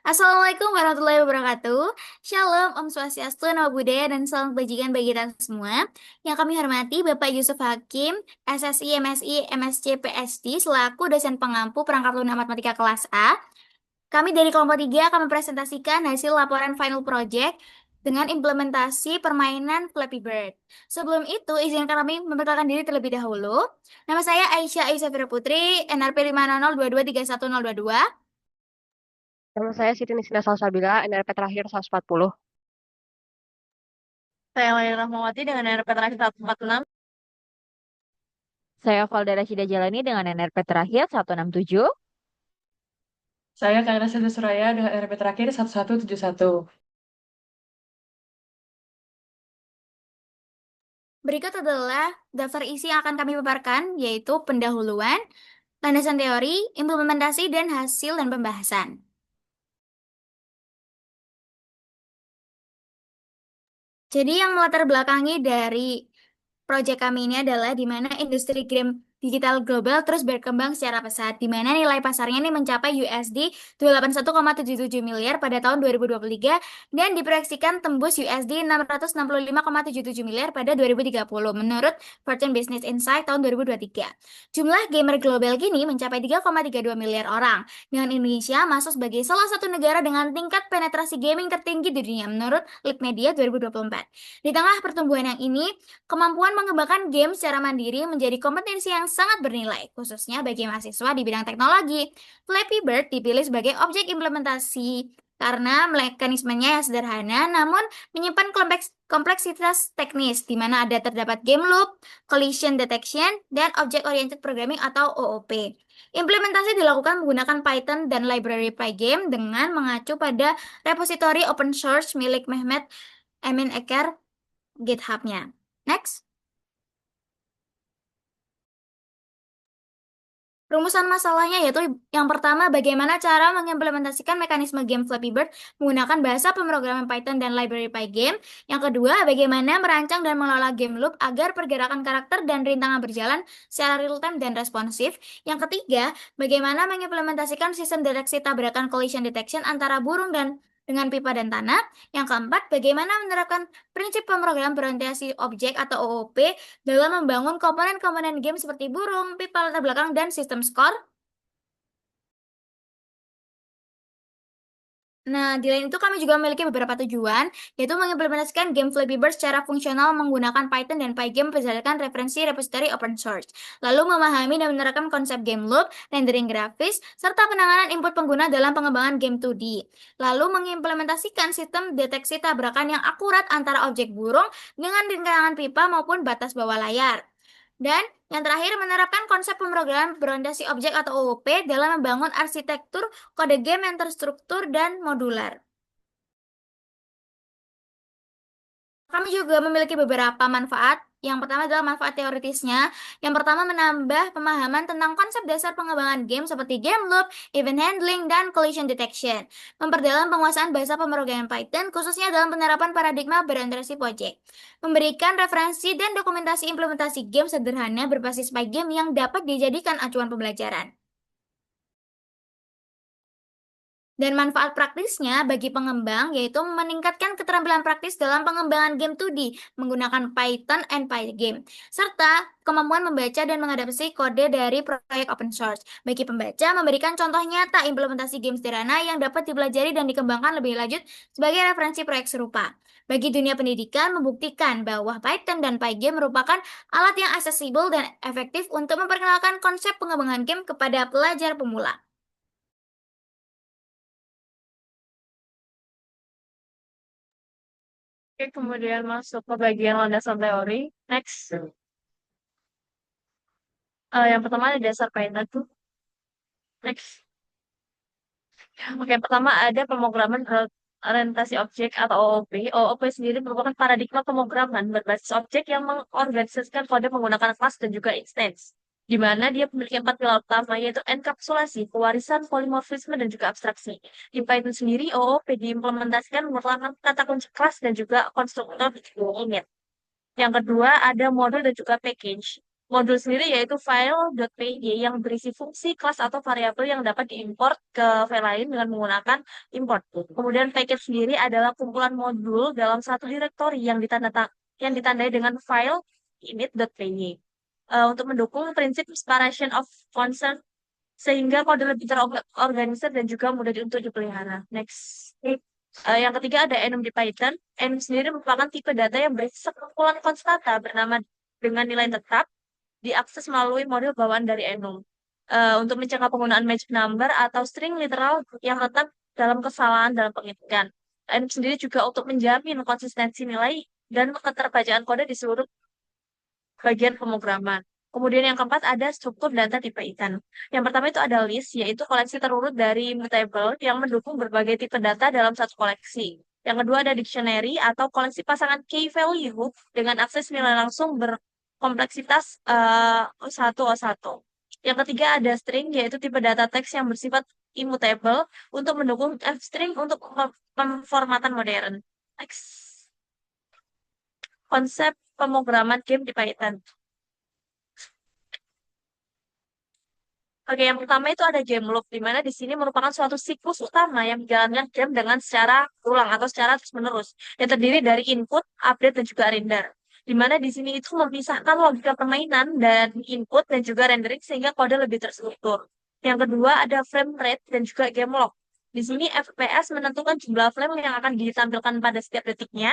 Assalamualaikum warahmatullahi wabarakatuh. Shalom, Om Swastiastu, Namo Buddhaya, dan salam kebajikan bagi kita semua. Yang kami hormati Bapak Yusuf Hakim, SSI, MSI, MSc, PSD, selaku dosen pengampu perangkat lunak matematika kelas A. Kami dari kelompok 3 akan mempresentasikan hasil laporan final project dengan implementasi permainan Flappy Bird. Sebelum itu, izinkan kami memperkenalkan diri terlebih dahulu. Nama saya Aisyah Aisyafira Putri, NRP 500223122. Nama saya Siti Nisina Salsabila, NRP terakhir 140. Saya Laila Rahmawati dengan NRP terakhir 146. Saya Valdera Cida Jalani dengan NRP terakhir 167. Saya Kaira Seda Suraya dengan NRP terakhir 1171. Berikut adalah daftar isi yang akan kami paparkan, yaitu pendahuluan, landasan teori, implementasi, dan hasil dan pembahasan. Jadi yang melatar belakangi dari proyek kami ini adalah di mana industri game digital global terus berkembang secara pesat, di mana nilai pasarnya ini mencapai USD 281,77 miliar pada tahun 2023 dan diproyeksikan tembus USD 665,77 miliar pada 2030 menurut Fortune Business Insight tahun 2023. Jumlah gamer global kini mencapai 3,32 miliar orang, dengan Indonesia masuk sebagai salah satu negara dengan tingkat penetrasi gaming tertinggi di dunia menurut Lead Media 2024. Di tengah pertumbuhan yang ini, kemampuan mengembangkan game secara mandiri menjadi kompetensi yang sangat bernilai, khususnya bagi mahasiswa di bidang teknologi. Flappy Bird dipilih sebagai objek implementasi karena mekanismenya yang sederhana namun menyimpan kompleksitas teknis di mana terdapat game loop, collision detection, dan object oriented programming atau OOP. Implementasi dilakukan menggunakan Python dan library Pygame dengan mengacu pada repositori open source milik Mehmet Emin Eker GitHub-nya. Next. Rumusan masalahnya yaitu yang pertama, bagaimana cara mengimplementasikan mekanisme game Flappy Bird menggunakan bahasa pemrograman Python dan library Pygame. Yang kedua, bagaimana merancang dan mengelola game loop agar pergerakan karakter dan rintangan berjalan secara real-time dan responsif. Yang ketiga, bagaimana mengimplementasikan sistem deteksi tabrakan collision detection antara burung dan dengan pipa dan tanah. Yang keempat, bagaimana menerapkan prinsip pemrograman berorientasi objek atau OOP dalam membangun komponen-komponen game seperti burung, pipa latar belakang, dan sistem skor. Nah, di lain itu kami juga memiliki beberapa tujuan, yaitu mengimplementasikan game Flappy Bird secara fungsional menggunakan Python dan Pygame berdasarkan referensi repository open source, lalu memahami dan menerapkan konsep game loop, rendering grafis, serta penanganan input pengguna dalam pengembangan game 2D, lalu mengimplementasikan sistem deteksi tabrakan yang akurat antara objek burung dengan rintangan pipa maupun batas bawah layar. Dan yang terakhir, menerapkan konsep pemrograman berorientasi objek atau OOP dalam membangun arsitektur kode game yang terstruktur dan modular. Kami juga memiliki beberapa manfaat. Yang pertama adalah manfaat teoritisnya. Yang pertama, menambah pemahaman tentang konsep dasar pengembangan game seperti game loop, event handling, dan collision detection. Memperdalam penguasaan bahasa pemrograman Python, khususnya dalam penerapan paradigma berorientasi objek. Memberikan referensi dan dokumentasi implementasi game sederhana berbasis Pygame yang dapat dijadikan acuan pembelajaran. Dan manfaat praktisnya bagi pengembang yaitu meningkatkan keterampilan praktis dalam pengembangan game 2D menggunakan Python and Pygame, serta kemampuan membaca dan mengadaptasi kode dari proyek open source. Bagi pembaca, memberikan contoh nyata implementasi game sederhana yang dapat dipelajari dan dikembangkan lebih lanjut sebagai referensi proyek serupa. Bagi dunia pendidikan, membuktikan bahwa Python dan Pygame merupakan alat yang aksesibel dan efektif untuk memperkenalkan konsep pengembangan game kepada pelajar pemula. Oke, kemudian masuk ke bagian landasan teori. Next. Yang pertama ada dasar Python tuh. Next. Oke, pertama ada pemrograman orientasi objek atau OOP. OOP sendiri merupakan paradigma pemrograman berbasis objek yang mengorganisasikan kode menggunakan kelas dan juga instance, di mana dia memiliki 4 pilar utama, yaitu enkapsulasi, pewarisan, polimorfisme, dan juga abstraksi. Di Python sendiri, OOP diimplementasikan menggunakan kata kunci kelas dan juga konstruktor init. Yang kedua, ada modul dan juga package. modul sendiri yaitu file.py yang berisi fungsi, kelas, atau variabel yang dapat diimport ke file lain dengan menggunakan import. Kemudian package sendiri adalah kumpulan modul dalam satu direktori yang ditandai dengan file init.py. Untuk mendukung prinsip separation of concern sehingga kode lebih terorganisir dan juga mudah untuk dipelihara. Next. Yang ketiga ada enum di Python. Enum sendiri merupakan tipe data yang berisi sekumpulan konstanta bernama dengan nilai tetap diakses melalui modul bawaan dari enum. Untuk mencegah penggunaan magic number atau string literal yang tetap dalam kesalahan dalam pengetikan. Enum sendiri juga untuk menjamin konsistensi nilai dan keterbacaan kode di seluruh bagian pemrograman. Kemudian yang keempat ada struktur data di Python. Yang pertama itu ada list, yaitu koleksi terurut dari mutable yang mendukung berbagai tipe data dalam satu koleksi. Yang kedua ada dictionary atau koleksi pasangan key value dengan akses nilai langsung berkompleksitas 1 O1. Yang ketiga ada string, yaitu tipe data teks yang bersifat immutable untuk mendukung F-string untuk pemformatan modern. Next. Konsep pemrograman game di Python. Oke, yang pertama itu ada game loop, di mana di sini merupakan suatu siklus utama yang menjalankan game dengan secara ulang atau secara terus-menerus, yang terdiri dari input, update, dan juga render. Di mana di sini itu memisahkan logika permainan dan input dan juga rendering sehingga kode lebih terstruktur. Yang kedua ada frame rate dan juga game lock. Di sini FPS menentukan jumlah frame yang akan ditampilkan pada setiap detiknya.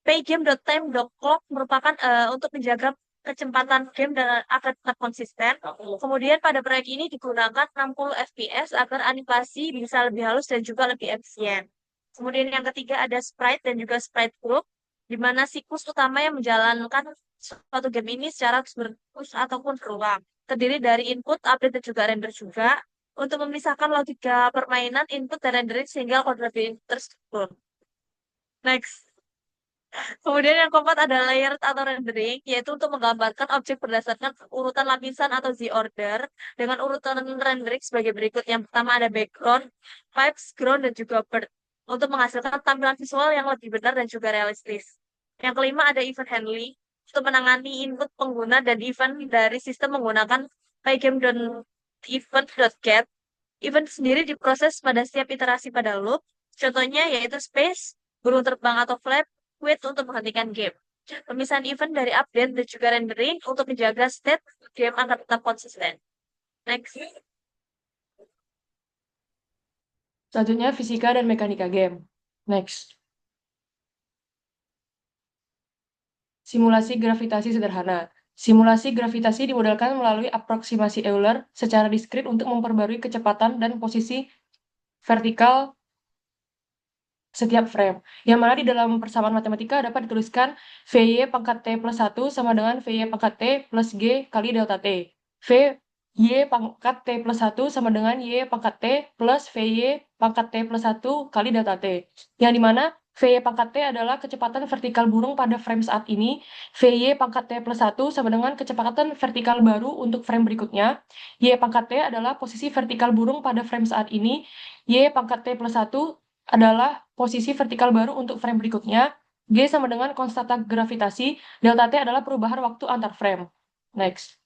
Paygame.time.clock merupakan untuk menjaga kecepatan game dan agar tetap konsisten. Kemudian pada proyek ini digunakan 60 fps agar animasi bisa lebih halus dan juga lebih efisien. Kemudian yang ketiga ada sprite dan juga sprite group, di mana siklus utama yang menjalankan suatu game ini secara terus ataupun berulang. Terdiri dari input, update, dan juga render juga, untuk memisahkan logika permainan, input, dan rendering sehingga kode lebih terstruktur. Next. Kemudian yang keempat ada layered atau rendering, yaitu untuk menggambarkan objek berdasarkan urutan lapisan atau Z-order dengan urutan rendering sebagai berikut. Yang pertama ada background, pipes, ground, dan juga bird, untuk menghasilkan tampilan visual yang lebih benar dan juga realistis. Yang kelima ada event handling, untuk menangani input pengguna dan event dari sistem menggunakan pygame.event.get. Event sendiri diproses pada setiap iterasi pada loop. Contohnya yaitu space, burung terbang atau flap, quit untuk menghentikan game. Pemisahan event dari update dan juga rendering untuk menjaga state game agar tetap konsisten. Next. Selanjutnya fisika dan mekanika game. Next. Simulasi gravitasi sederhana. Simulasi gravitasi dimodelkan melalui aproksimasi Euler secara diskrit untuk memperbarui kecepatan dan posisi vertikal setiap frame. Yang mana di dalam persamaan matematika dapat dituliskan VY pangkat T plus 1 sama dengan VY pangkat T plus G kali delta T. VY pangkat T plus 1 sama dengan Y pangkat T plus VY pangkat T plus 1 kali delta T. Yang dimana VY pangkat T adalah kecepatan vertikal burung pada frame saat ini. VY pangkat T plus 1 sama dengan kecepatan vertikal baru untuk frame berikutnya. Y pangkat T adalah posisi vertikal burung pada frame saat ini. Y pangkat T plus 1 adalah posisi vertikal baru untuk frame berikutnya. G sama dengan konstanta gravitasi. Delta T adalah perubahan waktu antar frame. Next.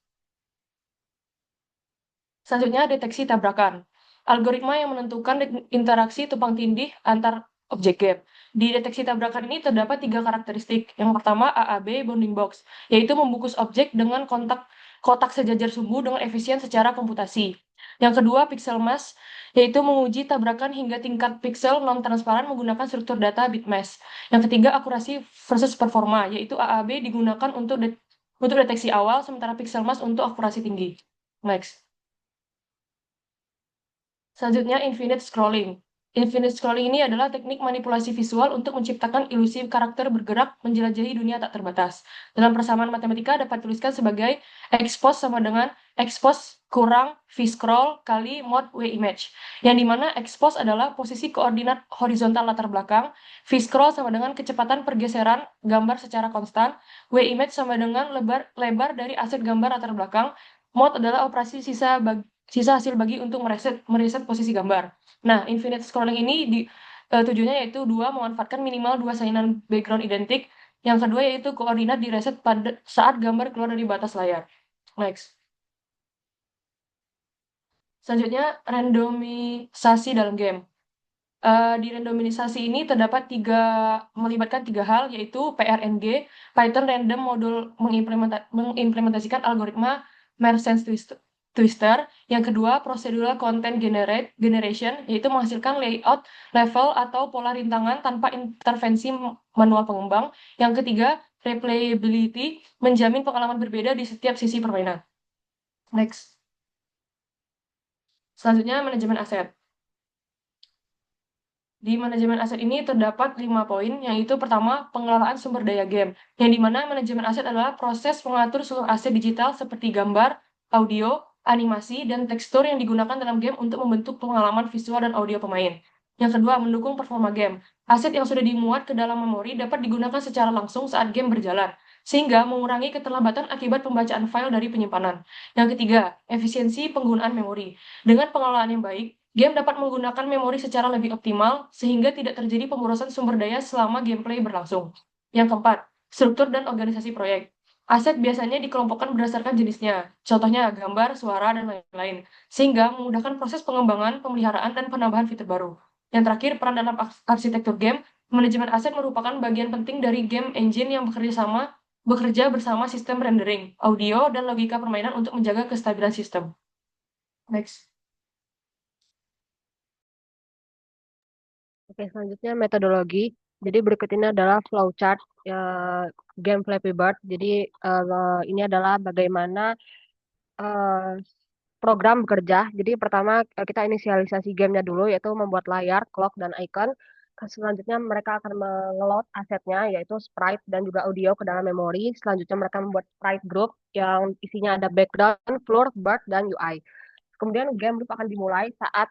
Selanjutnya, deteksi tabrakan. Algoritma yang menentukan interaksi tumpang tindih antar objek game. Di deteksi tabrakan ini terdapat 3 karakteristik. Yang pertama, AAB bounding box, yaitu membungkus objek dengan kotak sejajar sumbu dengan efisien secara komputasi. Yang kedua, pixel mask, yaitu menguji tabrakan hingga tingkat pixel non-transparan menggunakan struktur data bitmesh. Yang ketiga, akurasi versus performa, yaitu AAB digunakan untuk deteksi awal, sementara pixel mask untuk akurasi tinggi. Next. Selanjutnya, infinite scrolling. Infinite scrolling ini adalah teknik manipulasi visual untuk menciptakan ilusi karakter bergerak menjelajahi dunia tak terbatas. Dalam persamaan matematika dapat dituliskan sebagai expose sama dengan expose kurang v-scroll kali mod w-image. Yang dimana expose adalah posisi koordinat horizontal latar belakang, v-scroll sama dengan kecepatan pergeseran gambar secara konstan, w-image sama dengan lebar dari aset gambar latar belakang, mod adalah operasi sisa hasil bagi untuk mereset posisi gambar. Nah, infinite scrolling ini tujuannya yaitu memanfaatkan minimal 2 salinan background identik. Yang kedua yaitu koordinat direset pada saat gambar keluar dari batas layar. Next. Selanjutnya, randomisasi dalam game. Di randomisasi ini melibatkan tiga hal, yaitu PRNG, Python Random Module mengimplementasikan algoritma Mersenne Twister. Yang kedua, Procedural Content Generation, yaitu menghasilkan layout, level, atau pola rintangan tanpa intervensi manual pengembang. Yang ketiga, Replayability, menjamin pengalaman berbeda di setiap sisi permainan. Next. Selanjutnya, manajemen aset. Di manajemen aset ini terdapat 5 poin, yaitu pertama, pengelolaan sumber daya game, yang dimana manajemen aset adalah proses mengatur seluruh aset digital seperti gambar, audio, animasi, dan tekstur yang digunakan dalam game untuk membentuk pengalaman visual dan audio pemain. Yang kedua, mendukung performa game. Aset yang sudah dimuat ke dalam memori dapat digunakan secara langsung saat game berjalan, sehingga mengurangi keterlambatan akibat pembacaan file dari penyimpanan. Yang ketiga, efisiensi penggunaan memori. Dengan pengelolaan yang baik, game dapat menggunakan memori secara lebih optimal, sehingga tidak terjadi pemborosan sumber daya selama gameplay berlangsung. Yang keempat, struktur dan organisasi proyek. Aset biasanya dikelompokkan berdasarkan jenisnya, contohnya gambar, suara, dan lain-lain, sehingga memudahkan proses pengembangan, pemeliharaan, dan penambahan fitur baru. Yang terakhir, peran dalam arsitektur game. Manajemen aset merupakan bagian penting dari game engine yang bekerja bersama sistem rendering, audio, dan logika permainan untuk menjaga kestabilan sistem. Next. Oke, selanjutnya metodologi. Jadi berikut ini adalah flowchart game Flappy Bird. Jadi ini adalah bagaimana eh, program bekerja. Jadi pertama kita inisialisasi gamenya dulu, yaitu membuat layar, clock, dan icon. Selanjutnya mereka akan mengeload asetnya, yaitu sprite dan juga audio ke dalam memori. Selanjutnya mereka membuat sprite group yang isinya ada background, floor, bird, dan UI. Kemudian game loop akan dimulai saat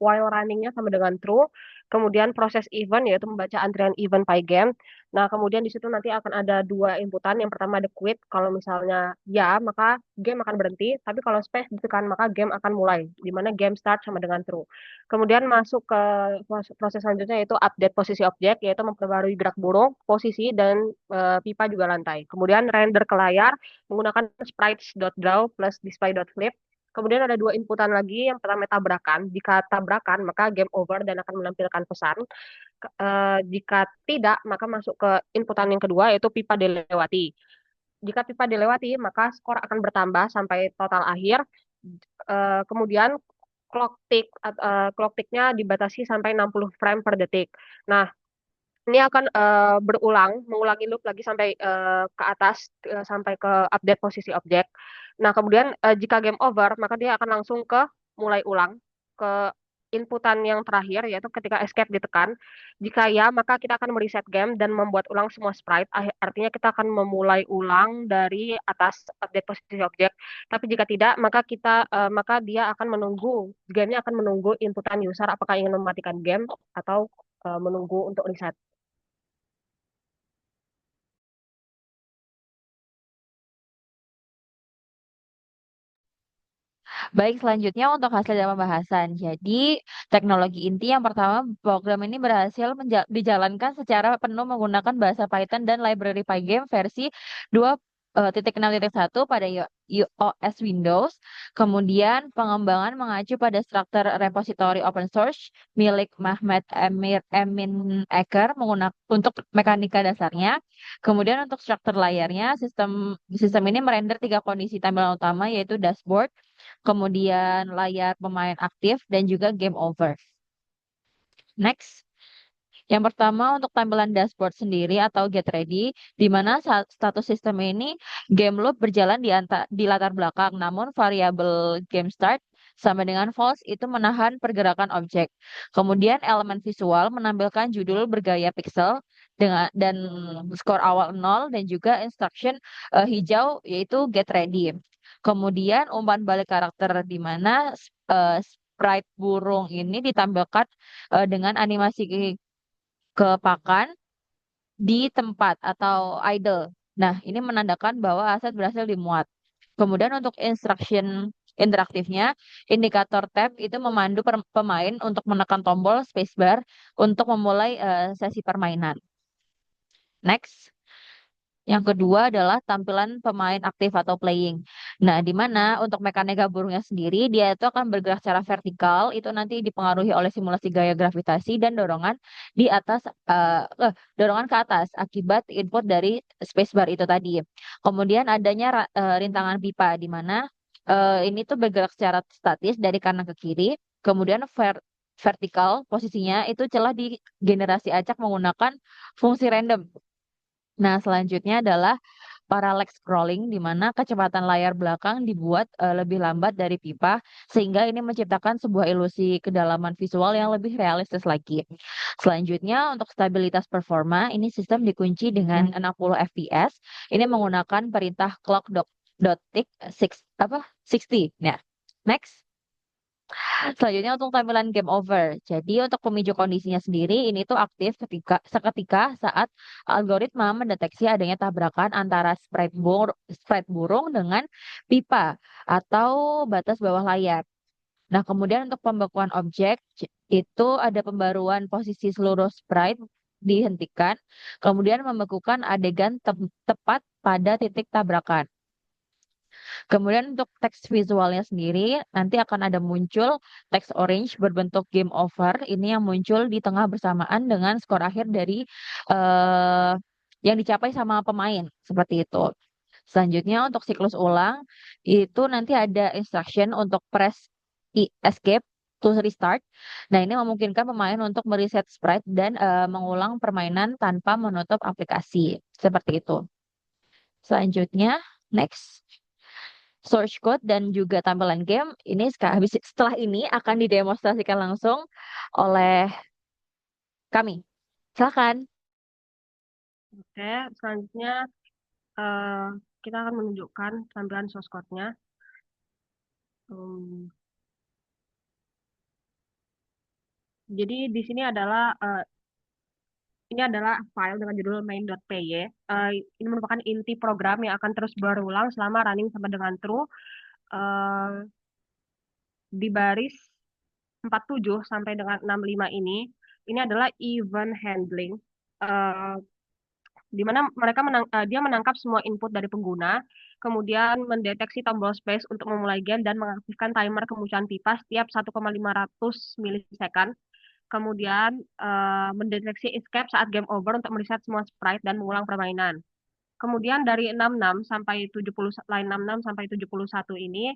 while runningnya sama dengan true. Kemudian proses event yaitu membaca antrian event Pygame. Nah, kemudian di situ nanti akan ada dua inputan. Yang pertama ada quit. Kalau misalnya ya, maka game akan berhenti. Tapi kalau space ditekan, maka game akan mulai. Di mana game start sama dengan true. Kemudian masuk ke proses selanjutnya yaitu update posisi objek, yaitu memperbarui gerak burung, posisi, dan pipa juga lantai. Kemudian render ke layar menggunakan sprites.draw plus display.flip. Kemudian ada dua inputan lagi. Yang pertama tabrakan. Jika tabrakan, maka game over dan akan menampilkan pesan. Jika tidak, maka masuk ke inputan yang kedua, yaitu pipa dilewati. Jika pipa dilewati, maka skor akan bertambah sampai total akhir. Kemudian clock tick-nya dibatasi sampai 60 frame per detik. Nah, ini akan mengulangi loop lagi sampai ke atas, sampai ke update posisi objek. Nah, kemudian jika game over, maka dia akan langsung ke mulai ulang, ke inputan yang terakhir, yaitu ketika escape ditekan. Jika ya, maka kita akan mereset game dan membuat ulang semua sprite. Artinya kita akan memulai ulang dari atas update posisi objek. Tapi jika tidak, maka dia akan gamenya akan menunggu inputan user apakah ingin mematikan game atau menunggu untuk reset. Baik, selanjutnya untuk hasil dari pembahasan. Jadi, teknologi inti yang pertama, program ini berhasil dijalankan secara penuh menggunakan bahasa Python dan library Pygame versi 2.6.1 pada iOS Windows. Kemudian, pengembangan mengacu pada struktur repository open source milik Mehmet Emin Eker untuk mekanika dasarnya. Kemudian untuk struktur layarnya, sistem ini merender tiga kondisi tampilan utama, yaitu dashboard, kemudian layar pemain aktif, dan juga game over. Next. Yang pertama untuk tampilan dashboard sendiri atau get ready, di mana status sistem ini game loop berjalan di latar belakang, namun variabel game start sama dengan false itu menahan pergerakan objek. Kemudian elemen visual menampilkan judul bergaya pixel dan skor awal 0 dan juga instruction hijau yaitu get ready. Kemudian umpan balik karakter di mana sprite burung ini ditampilkan dengan animasi kepakan di tempat atau idle. Nah, ini menandakan bahwa aset berhasil dimuat. Kemudian untuk instruction interaktifnya, indikator tab itu memandu pemain untuk menekan tombol spacebar untuk memulai sesi permainan. Next. Yang kedua adalah tampilan pemain aktif atau playing. Nah, di mana untuk mekanika burungnya sendiri, dia itu akan bergerak secara vertikal, itu nanti dipengaruhi oleh simulasi gaya gravitasi dan dorongan di atas, dorongan ke atas akibat input dari spacebar itu tadi. Kemudian adanya rintangan pipa, di mana ini tuh bergerak secara statis dari kanan ke kiri, kemudian vertikal posisinya itu celah di generasi acak menggunakan fungsi random. Nah, selanjutnya adalah parallax scrolling, di mana kecepatan layar belakang dibuat lebih lambat dari pipa, sehingga ini menciptakan sebuah ilusi kedalaman visual yang lebih realistis lagi. Selanjutnya, untuk stabilitas performa, ini sistem dikunci dengan 60 fps. Ini menggunakan perintah clock dot tick 60. Nah, next. Selanjutnya untuk tampilan game over. Jadi untuk pemicu kondisinya sendiri ini tuh aktif seketika saat algoritma mendeteksi adanya tabrakan antara sprite burung dengan pipa atau batas bawah layar. Nah, kemudian untuk pembekuan objek itu ada pembaruan posisi seluruh sprite dihentikan, kemudian membekukan adegan tepat pada titik tabrakan. Kemudian untuk teks visualnya sendiri nanti akan ada muncul teks orange berbentuk game over, ini yang muncul di tengah bersamaan dengan skor akhir dari eh, yang dicapai sama pemain seperti itu. Selanjutnya untuk siklus ulang itu nanti ada instruction untuk press escape to restart. Nah, ini memungkinkan pemain untuk mereset sprite dan mengulang permainan tanpa menutup aplikasi. Seperti itu. Selanjutnya, next. Source code dan juga tampilan game ini setelah ini akan didemonstrasikan langsung oleh kami. Silakan. Oke, selanjutnya eh, kita akan menunjukkan tampilan source code-nya. Hmm, jadi di sini adalah ini adalah file dengan judul main.py. Ini merupakan inti program yang akan terus berulang selama running sampai dengan true. Eh, di baris 47 sampai dengan 65 ini adalah event handling. Eh, di mana dia menangkap semua input dari pengguna, kemudian mendeteksi tombol space untuk memulai game dan mengaktifkan timer kemunculan pipa setiap 1,500 milisekund. Kemudian mendeteksi escape saat game over untuk mereset semua sprite dan mengulang permainan. Kemudian dari 66 sampai 70 line 66 sampai 71 ini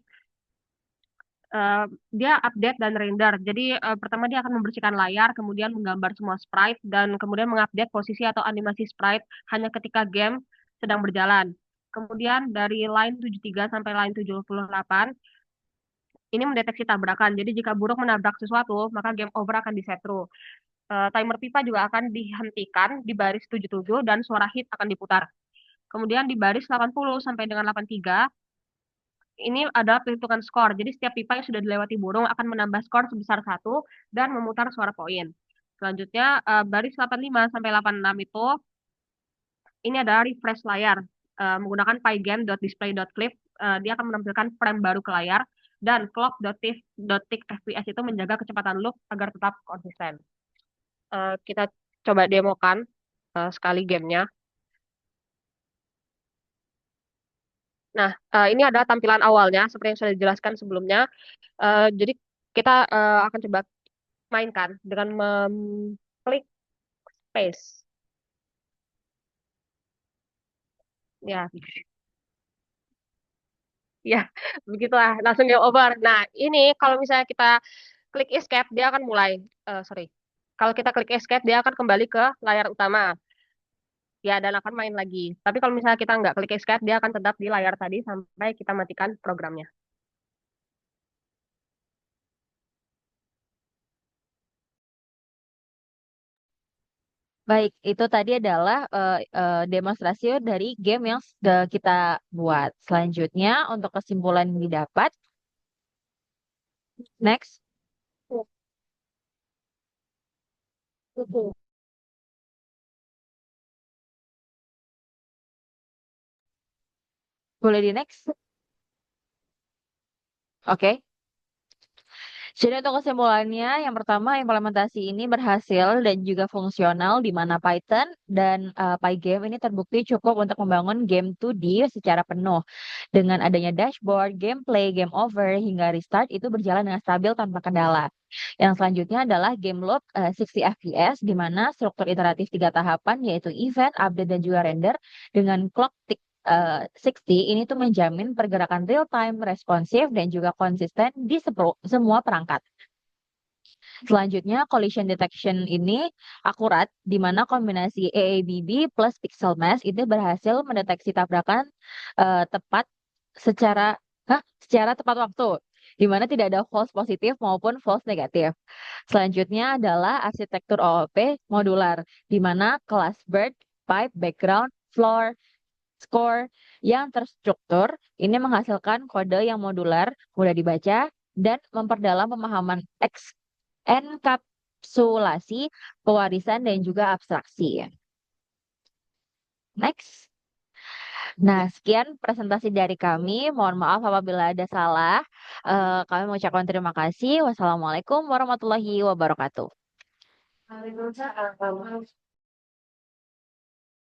eh, dia update dan render. Jadi pertama dia akan membersihkan layar, kemudian menggambar semua sprite dan kemudian mengupdate posisi atau animasi sprite hanya ketika game sedang berjalan. Kemudian dari line 73 sampai line 78 ini mendeteksi tabrakan. Jadi jika buruk menabrak sesuatu, maka game over akan di-set true. Timer pipa juga akan dihentikan di baris 77 dan suara hit akan diputar. Kemudian di baris 80 sampai dengan 83 ini adalah perhitungan skor. Jadi setiap pipa yang sudah dilewati burung akan menambah skor sebesar 1 dan memutar suara poin. Selanjutnya baris 85 sampai 86 itu ini adalah refresh layar. Menggunakan pygame.display.clip dia akan menampilkan frame baru ke layar dan clock.tick fps itu menjaga kecepatan loop agar tetap konsisten. Kita coba demokan sekali gamenya. Nah, ini adalah tampilan awalnya seperti yang sudah dijelaskan sebelumnya. Jadi kita akan coba mainkan dengan mengklik space. Ya, ya, begitulah langsung game over. Nah, ini kalau misalnya kita klik escape, dia akan mulai. Sorry, kalau kita klik escape, dia akan kembali ke layar utama. Ya, dan akan main lagi. Tapi kalau misalnya kita nggak klik escape, dia akan tetap di layar tadi sampai kita matikan programnya. Baik, itu tadi adalah demonstrasi dari game yang sudah kita buat. Selanjutnya, untuk kesimpulan yang didapat, next, boleh di next? Oke. Jadi untuk kesimpulannya, yang pertama implementasi ini berhasil dan juga fungsional di mana Python dan Pygame ini terbukti cukup untuk membangun game 2D secara penuh. Dengan adanya dashboard, gameplay, game over, hingga restart itu berjalan dengan stabil tanpa kendala. Yang selanjutnya adalah game loop 60 FPS di mana struktur iteratif 3 tahapan yaitu event, update, dan juga render dengan clock tick 60 ini tuh menjamin pergerakan real time, responsif, dan juga konsisten di semua perangkat. Selanjutnya, collision detection ini akurat, di mana kombinasi AABB plus pixel mask itu berhasil mendeteksi tabrakan tepat secara secara tepat waktu, di mana tidak ada false positif maupun false negatif. Selanjutnya adalah arsitektur OOP modular, di mana kelas bird, pipe, background, floor, score yang terstruktur ini menghasilkan kode yang modular, mudah dibaca, dan memperdalam pemahaman enkapsulasi, pewarisan, dan juga abstraksi. Next. Nah, sekian presentasi dari kami. Mohon maaf apabila ada salah. Kami mengucapkan terima kasih. Wassalamualaikum warahmatullahi wabarakatuh.